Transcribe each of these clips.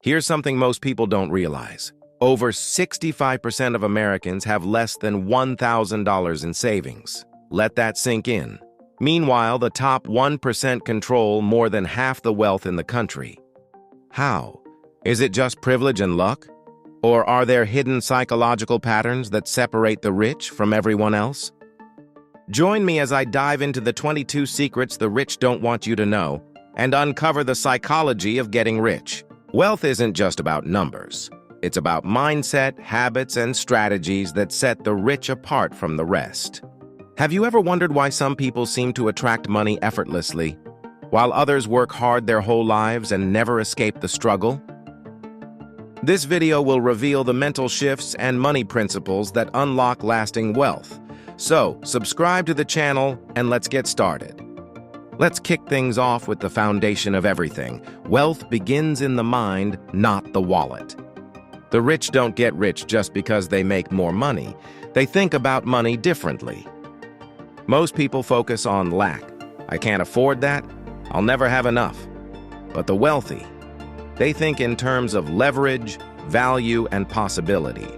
Here's something most people don't realize. Over 65% of Americans have less than $1,000 in savings. Let that sink in. Meanwhile, the top 1% control more than half the wealth in the country. How? Is it just privilege and luck? Or are there hidden psychological patterns that separate the rich from everyone else? Join me as I dive into the 22 secrets the rich don't want you to know and uncover the psychology of getting rich. Wealth isn't just about numbers. It's about mindset, habits, and strategies that set the rich apart from the rest. Have you ever wondered why some people seem to attract money effortlessly, while others work hard their whole lives and never escape the struggle? This video will reveal the mental shifts and money principles that unlock lasting wealth. So, subscribe to the channel and let's get started. Let's kick things off with the foundation of everything. Wealth begins in the mind, not the wallet. The rich don't get rich just because they make more money. They think about money differently. Most people focus on lack. I can't afford that. I'll never have enough. But the wealthy, they think in terms of leverage, value, and possibility.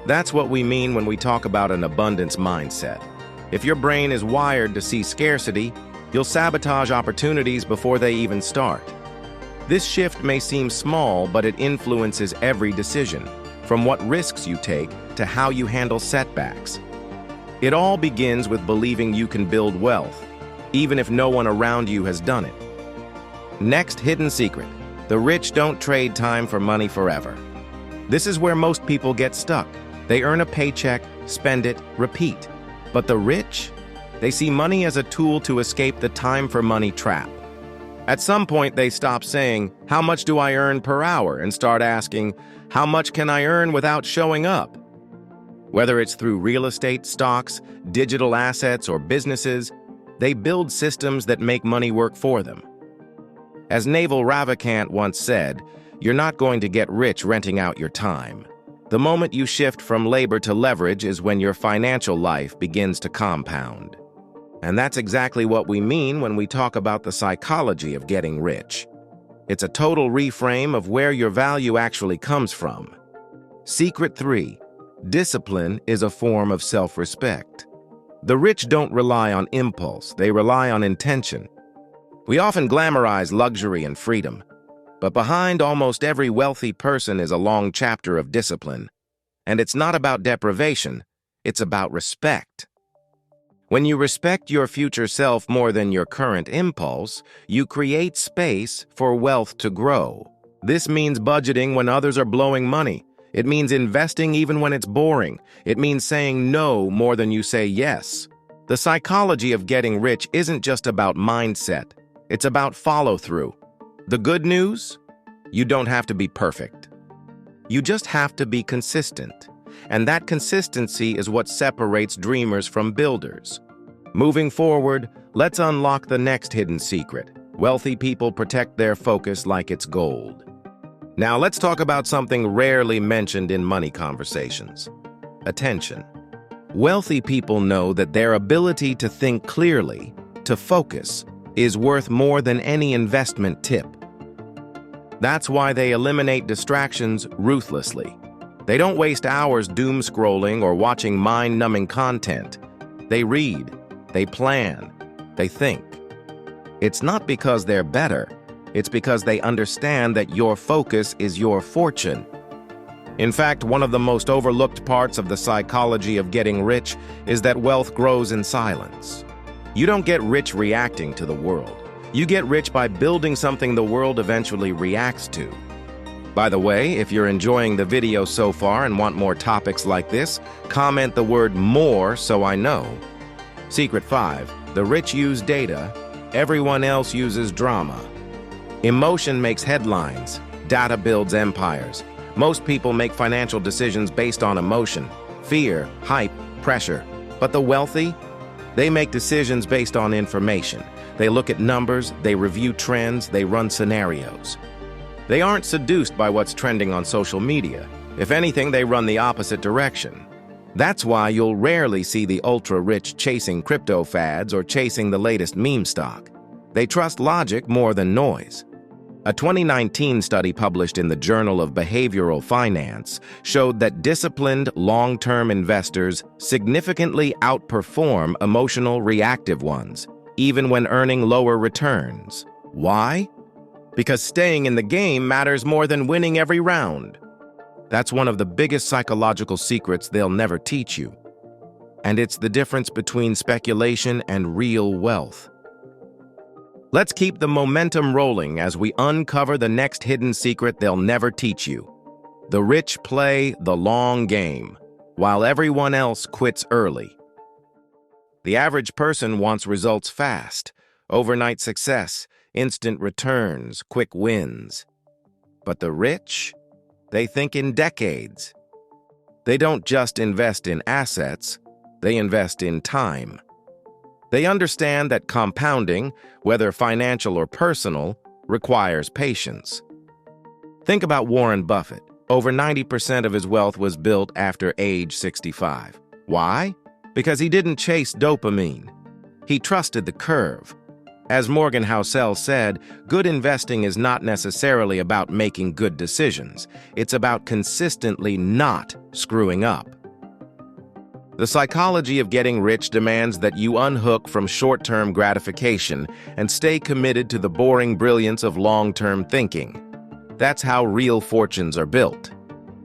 That's what we mean when we talk about an abundance mindset. If your brain is wired to see scarcity, you'll sabotage opportunities before they even start. This shift may seem small, but it influences every decision, from what risks you take to how you handle setbacks. It all begins with believing you can build wealth, even if no one around you has done it. Next hidden secret: the rich don't trade time for money forever. This is where most people get stuck. They earn a paycheck, spend it, repeat. But the rich? They see money as a tool to escape the time for money trap. At some point, they stop saying, "How much do I earn per hour?" and start asking, "How much can I earn without showing up?" Whether it's through real estate, stocks, digital assets, or businesses, they build systems that make money work for them. As Naval Ravikant once said, "You're not going to get rich renting out your time." The moment you shift from labor to leverage is when your financial life begins to compound. And that's exactly what we mean when we talk about the psychology of getting rich. It's a total reframe of where your value actually comes from. Secret 3. Discipline is a form of self-respect. The rich don't rely on impulse, they rely on intention. We often glamorize luxury and freedom, but behind almost every wealthy person is a long chapter of discipline. And it's not about deprivation, it's about respect. When you respect your future self more than your current impulse, you create space for wealth to grow. This means budgeting when others are blowing money. It means investing even when it's boring. It means saying no more than you say yes. The psychology of getting rich isn't just about mindset. It's about follow-through. The good news? You don't have to be perfect. You just have to be consistent. And that consistency is what separates dreamers from builders. Moving forward, let's unlock the next hidden secret. Wealthy people protect their focus like it's gold. Now let's talk about something rarely mentioned in money conversations: attention. Wealthy people know that their ability to think clearly, to focus, is worth more than any investment tip. That's why they eliminate distractions ruthlessly. They don't waste hours doom scrolling or watching mind-numbing content. They read, they plan, they think. It's not because they're better, it's because they understand that your focus is your fortune. In fact, one of the most overlooked parts of the psychology of getting rich is that wealth grows in silence. You don't get rich reacting to the world. You get rich by building something the world eventually reacts to. By the way, if you're enjoying the video so far and want more topics like this, comment the word "more" so I know. Secret 5. The rich use data. Everyone else uses drama. Emotion makes headlines. Data builds empires. Most people make financial decisions based on emotion, fear, hype, pressure. But the wealthy? They make decisions based on information. They look at numbers, they review trends, they run scenarios. They aren't seduced by what's trending on social media. If anything, they run the opposite direction. That's why you'll rarely see the ultra-rich chasing crypto fads or chasing the latest meme stock. They trust logic more than noise. A 2019 study published in the Journal of Behavioral Finance showed that disciplined, long-term investors significantly outperform emotional, reactive ones, even when earning lower returns. Why? Because staying in the game matters more than winning every round. That's one of the biggest psychological secrets they'll never teach you. And it's the difference between speculation and real wealth. Let's keep the momentum rolling as we uncover the next hidden secret they'll never teach you. The rich play the long game, while everyone else quits early. The average person wants results fast, overnight success, instant returns, quick wins. But the rich? They think in decades. They don't just invest in assets, they invest in time. They understand that compounding, whether financial or personal, requires patience. Think about Warren Buffett. Over 90% of his wealth was built after age 65. Why? Because he didn't chase dopamine. He trusted the curve. As Morgan Housel said, good investing is not necessarily about making good decisions. It's about consistently not screwing up. The psychology of getting rich demands that you unhook from short-term gratification and stay committed to the boring brilliance of long-term thinking. That's how real fortunes are built.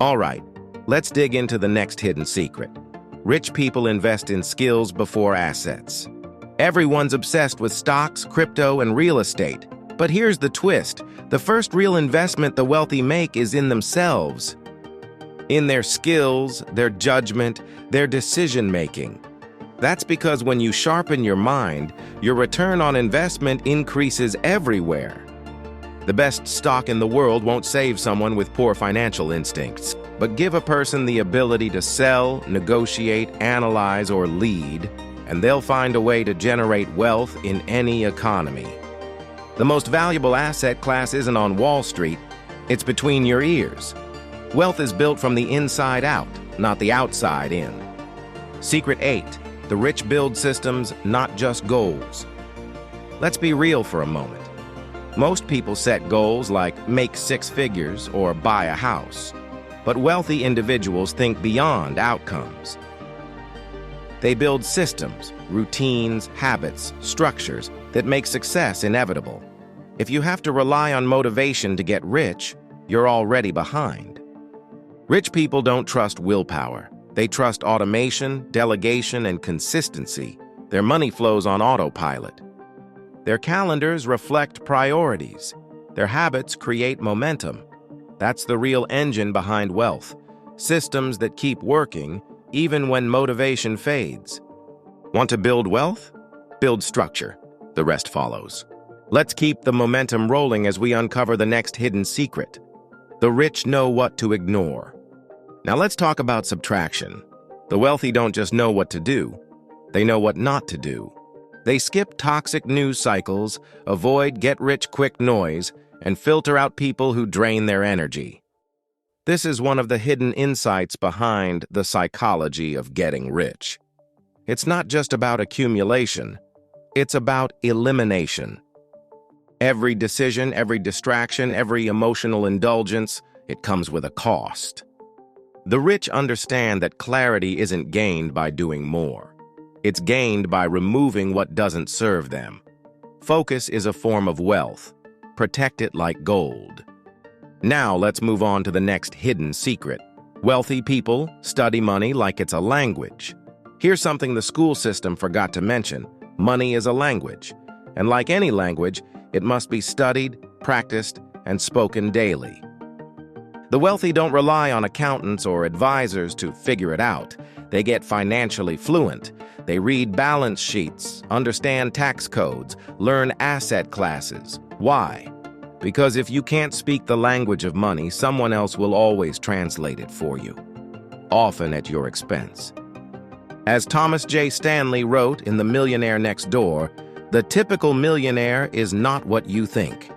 All right, let's dig into the next hidden secret. Rich people invest in skills before assets. Everyone's obsessed with stocks, crypto, and real estate. But here's the twist. The first real investment the wealthy make is in themselves. In their skills, their judgment, their decision-making. That's because when you sharpen your mind, your return on investment increases everywhere. The best stock in the world won't save someone with poor financial instincts, but give a person the ability to sell, negotiate, analyze, or lead, and they'll find a way to generate wealth in any economy. The most valuable asset class isn't on Wall Street, it's between your ears. Wealth is built from the inside out, not the outside in. Secret 8. The rich build systems, not just goals. Let's be real for a moment. Most people set goals like make 6 figures or buy a house. But wealthy individuals think beyond outcomes. They build systems, routines, habits, structures that make success inevitable. If you have to rely on motivation to get rich, you're already behind. Rich people don't trust willpower. They trust automation, delegation, and consistency. Their money flows on autopilot. Their calendars reflect priorities. Their habits create momentum. That's the real engine behind wealth. Systems that keep working even when motivation fades. Want to build wealth? Build structure. The rest follows. Let's keep the momentum rolling as we uncover the next hidden secret. The rich know what to ignore. Now let's talk about subtraction. The wealthy don't just know what to do, they know what not to do. They skip toxic news cycles, avoid get-rich-quick noise, and filter out people who drain their energy. This is one of the hidden insights behind the psychology of getting rich. It's not just about accumulation, it's about elimination. Every decision, every distraction, every emotional indulgence, it comes with a cost. The rich understand that clarity isn't gained by doing more. It's gained by removing what doesn't serve them. Focus is a form of wealth. Protect it like gold. Now let's move on to the next hidden secret. Wealthy people study money like it's a language. Here's something the school system forgot to mention. Money is a language. And like any language, it must be studied, practiced, and spoken daily. The wealthy don't rely on accountants or advisors to figure it out. They get financially fluent. They read balance sheets, understand tax codes, learn asset classes. Why? Because if you can't speak the language of money, someone else will always translate it for you, often at your expense. As Thomas J. Stanley wrote in The Millionaire Next Door, the typical millionaire is not what you think.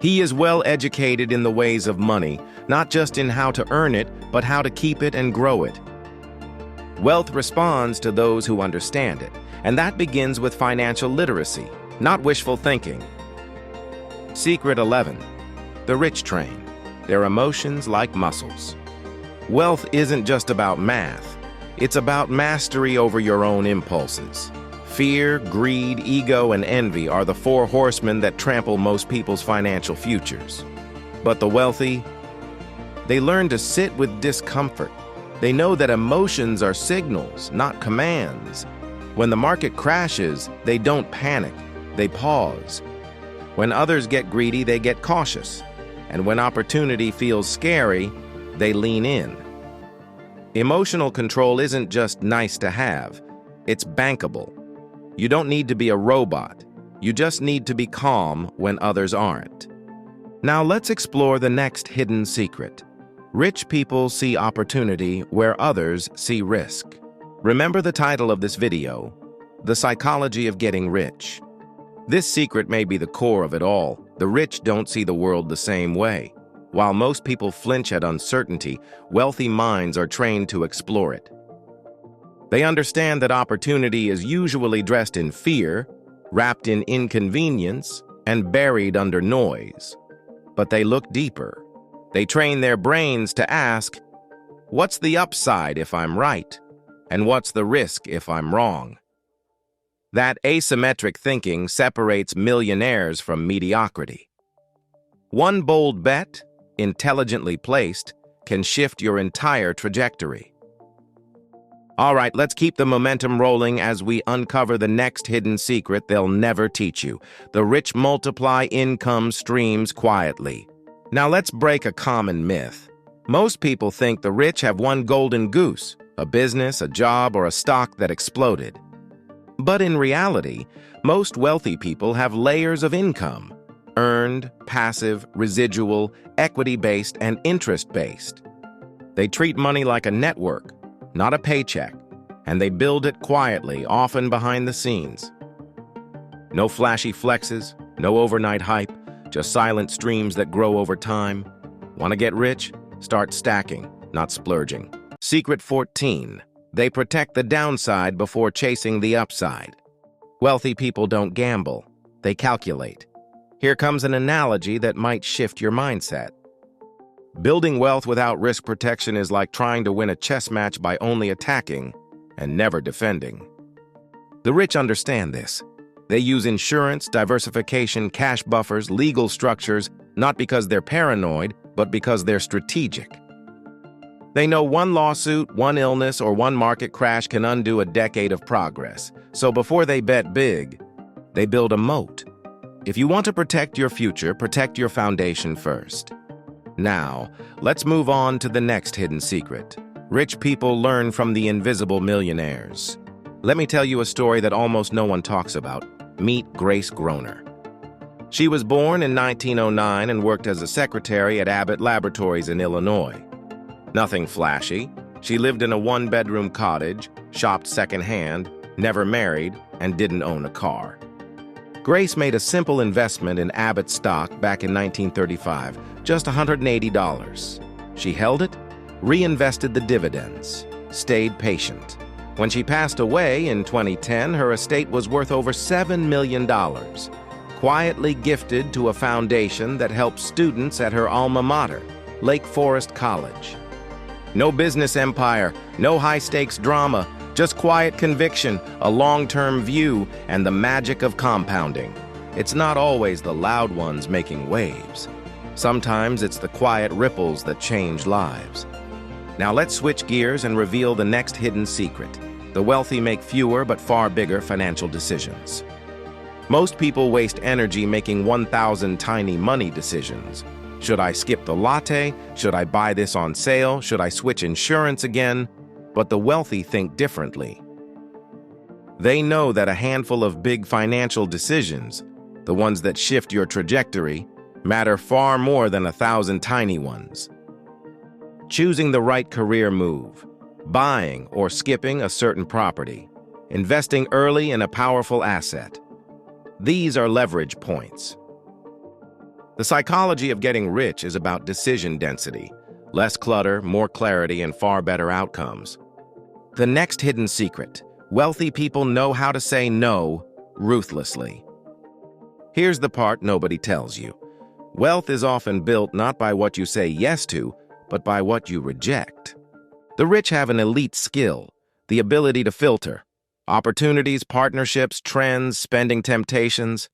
He is well educated in the ways of money, not just in how to earn it, but how to keep it and grow it. Wealth responds to those who understand it, and that begins with financial literacy, not wishful thinking. Secret 11. The rich train their emotions like muscles. Wealth isn't just about math. It's about mastery over your own impulses. Fear, greed, ego, and envy are the four horsemen that trample most people's financial futures. But the wealthy, they learn to sit with discomfort. They know that emotions are signals, not commands. When the market crashes, they don't panic. They pause. When others get greedy, they get cautious. And when opportunity feels scary, they lean in. Emotional control isn't just nice to have, it's bankable. You don't need to be a robot. You just need to be calm when others aren't. Now let's explore the next hidden secret. Rich people see opportunity where others see risk. Remember the title of this video, The Psychology of Getting Rich. This secret may be the core of it all. The rich don't see the world the same way. While most people flinch at uncertainty, wealthy minds are trained to explore it. They understand that opportunity is usually dressed in fear, wrapped in inconvenience, and buried under noise. But they look deeper. They train their brains to ask, what's the upside if I'm right? And what's the risk if I'm wrong? That asymmetric thinking separates millionaires from mediocrity. One bold bet, intelligently placed, can shift your entire trajectory. All right, let's keep the momentum rolling as we uncover the next hidden secret they'll never teach you. The rich multiply income streams quietly. Now let's break a common myth. Most people think the rich have one golden goose, a business, a job, or a stock that exploded. But in reality, most wealthy people have layers of income: earned, passive, residual, equity-based, and interest-based. They treat money like a network, not a paycheck, and they build it quietly, often behind the scenes. No flashy flexes, no overnight hype, just silent streams that grow over time. Want to get rich? Start stacking, not splurging. Secret 14. They protect the downside before chasing the upside. Wealthy people don't gamble, they calculate. Here comes an analogy that might shift your mindset. Building wealth without risk protection is like trying to win a chess match by only attacking and never defending. The rich understand this. They use insurance, diversification, cash buffers, legal structures, not because they're paranoid, but because they're strategic. They know one lawsuit, one illness, or one market crash can undo a decade of progress. So before they bet big, they build a moat. If you want to protect your future, protect your foundation first. Now, let's move on to the next hidden secret. Rich people learn from the invisible millionaires. Let me tell you a story that almost no one talks about. Meet Grace Groner. She was born in 1909 and worked as a secretary at Abbott Laboratories in Illinois. Nothing flashy. She lived in a one-bedroom cottage, shopped secondhand, never married, and didn't own a car. Grace made a simple investment in Abbott stock back in 1935, just $180. She held it, reinvested the dividends, stayed patient. When she passed away in 2010, her estate was worth over $7 million, quietly gifted to a foundation that helps students at her alma mater, Lake Forest College. No business empire, no high-stakes drama, just quiet conviction, a long-term view, and the magic of compounding. It's not always the loud ones making waves. Sometimes it's the quiet ripples that change lives. Now let's switch gears and reveal the next hidden secret. The wealthy make fewer but far bigger financial decisions. Most people waste energy making 1,000 tiny money decisions. Should I skip the latte? Should I buy this on sale? Should I switch insurance again? But the wealthy think differently. They know that a handful of big financial decisions, the ones that shift your trajectory, matter far more than 1,000 tiny ones. Choosing the right career move, buying or skipping a certain property, investing early in a powerful asset. These are leverage points. The psychology of getting rich is about decision density, less clutter, more clarity, and far better outcomes. The next hidden secret: wealthy people know how to say no ruthlessly. Here's the part nobody tells you. Wealth is often built not by what you say yes to, but by what you reject. The rich have an elite skill, the ability to filter opportunities, partnerships, trends, spending temptations.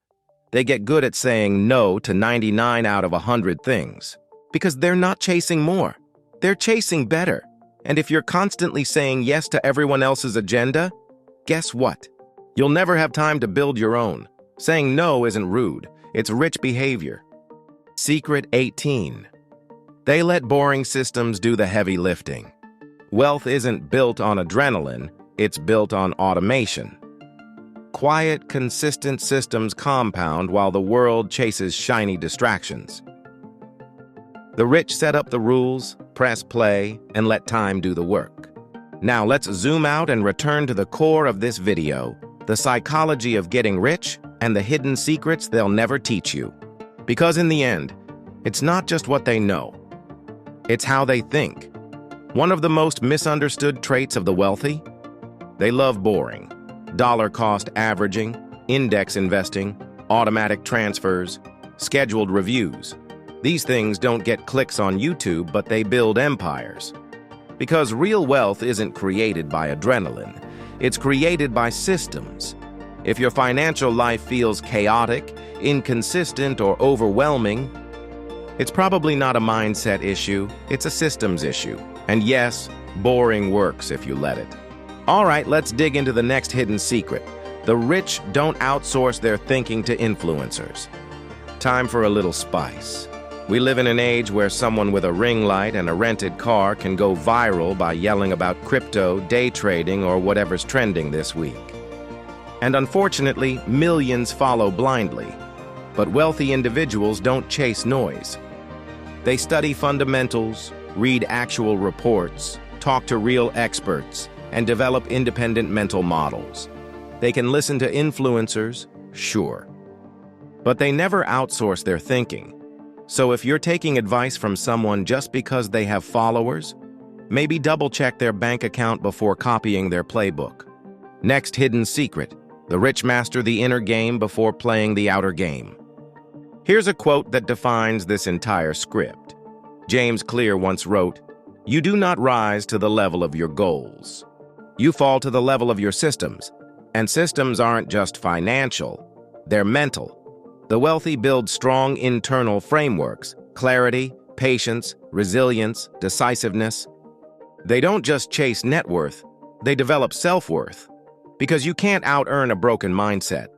They get good at saying no to 99 out of 100 things because they're not chasing more. They're chasing better. And if you're constantly saying yes to everyone else's agenda, guess what? You'll never have time to build your own. Saying no isn't rude. It's rich behavior. Secret 18. They let boring systems do the heavy lifting. Wealth isn't built on adrenaline, it's built on automation. Quiet, consistent systems compound while the world chases shiny distractions. The rich set up the rules, press play, and let time do the work. Now let's zoom out and return to the core of this video, the psychology of getting rich and the hidden secrets they'll never teach you. Because in the end, it's not just what they know, it's how they think. One of the most misunderstood traits of the wealthy? They love boring. Dollar cost averaging, index investing, automatic transfers, scheduled reviews. These things don't get clicks on YouTube, but they build empires. Because real wealth isn't created by adrenaline, it's created by systems. If your financial life feels chaotic, inconsistent, or overwhelming, it's probably not a mindset issue, it's a systems issue. And yes, boring works if you let it. All right, let's dig into the next hidden secret. The rich don't outsource their thinking to influencers. Time for a little spice. We live in an age where someone with a ring light and a rented car can go viral by yelling about crypto, day trading, or whatever's trending this week. And unfortunately, millions follow blindly. But wealthy individuals don't chase noise. They study fundamentals, read actual reports, talk to real experts, and develop independent mental models. They can listen to influencers, sure. But they never outsource their thinking. So if you're taking advice from someone just because they have followers, maybe double-check their bank account before copying their playbook. Next hidden secret: the rich master the inner game before playing the outer game. Here's a quote that defines this entire script. James Clear once wrote, "You do not rise to the level of your goals. You fall to the level of your systems. And systems aren't just financial, they're mental." The wealthy build strong internal frameworks: clarity, patience, resilience, decisiveness. They don't just chase net worth, they develop self-worth. Because you can't out-earn a broken mindset.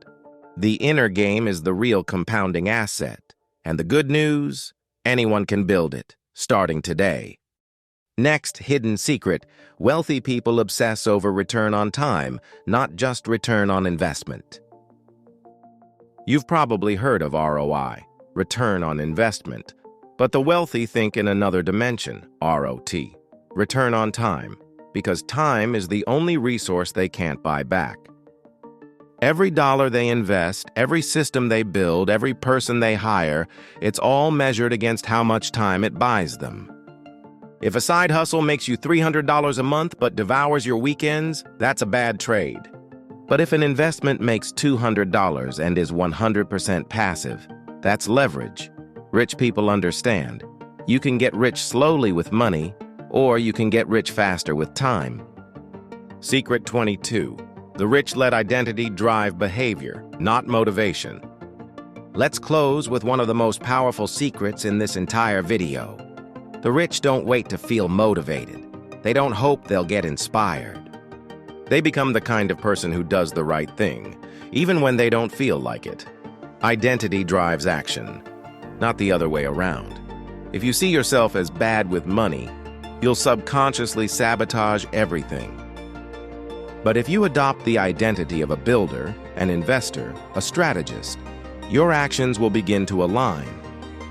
The inner game is the real compounding asset. And the good news? Anyone can build it, starting today. Next hidden secret: wealthy people obsess over return on time, not just return on investment. You've probably heard of ROI, return on investment, but the wealthy think in another dimension, ROT, return on time, because time is the only resource they can't buy back. Every dollar they invest, every system they build, every person they hire, it's all measured against how much time it buys them. If a side hustle makes you $300 a month but devours your weekends, that's a bad trade. But if an investment makes $200 and is 100% passive, that's leverage. Rich people understand. You can get rich slowly with money, or you can get rich faster with time. Secret 22. The rich let identity drive behavior, not motivation. Let's close with one of the most powerful secrets in this entire video. The rich don't wait to feel motivated. They don't hope they'll get inspired. They become the kind of person who does the right thing, even when they don't feel like it. Identity drives action, not the other way around. If you see yourself as bad with money, you'll subconsciously sabotage everything. But if you adopt the identity of a builder, an investor, a strategist, your actions will begin to align.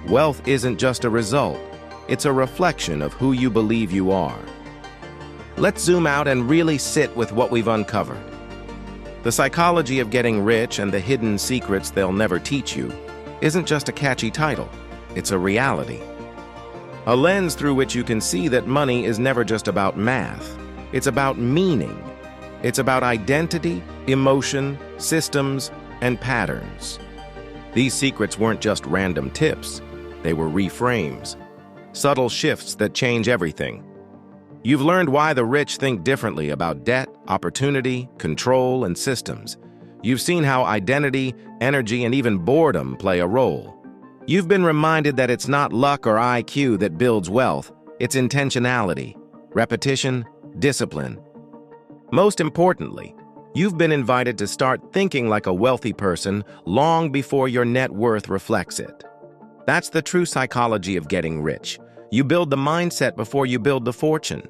Wealth isn't just a result, it's a reflection of who you believe you are. Let's zoom out and really sit with what we've uncovered. The psychology of getting rich and the hidden secrets they'll never teach you isn't just a catchy title, it's a reality. A lens through which you can see that money is never just about math, it's about meaning. It's about identity, emotion, systems, and patterns. These secrets weren't just random tips, They were reframes, subtle shifts that change everything. You've learned why the rich think differently about debt, opportunity, control, and systems. You've seen how identity, energy, and even boredom play a role. You've been reminded that it's not luck or IQ that builds wealth, it's intentionality, repetition, discipline. Most importantly, you've been invited to start thinking like a wealthy person long before your net worth reflects it. That's the true psychology of getting rich. You build the mindset before you build the fortune.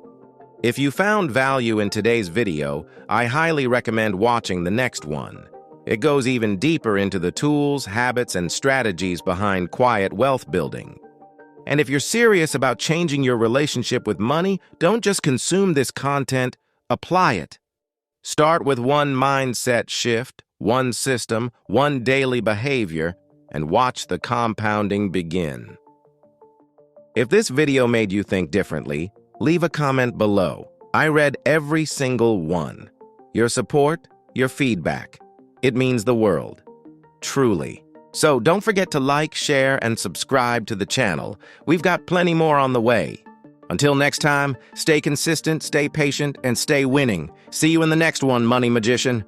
If you found value in today's video, I highly recommend watching the next one. It goes even deeper into the tools, habits, and strategies behind quiet wealth building. And if you're serious about changing your relationship with money, don't just consume this content, apply it. Start with one mindset shift, one system, one daily behavior, and watch the compounding begin. If this video made you think differently, leave a comment below. I read every single one. Your support, your feedback, it means the world. Truly. So don't forget to like, share, and subscribe to the channel. We've got plenty more on the way. Until next time, stay consistent, stay patient, and stay winning. See you in the next one, Money Magician.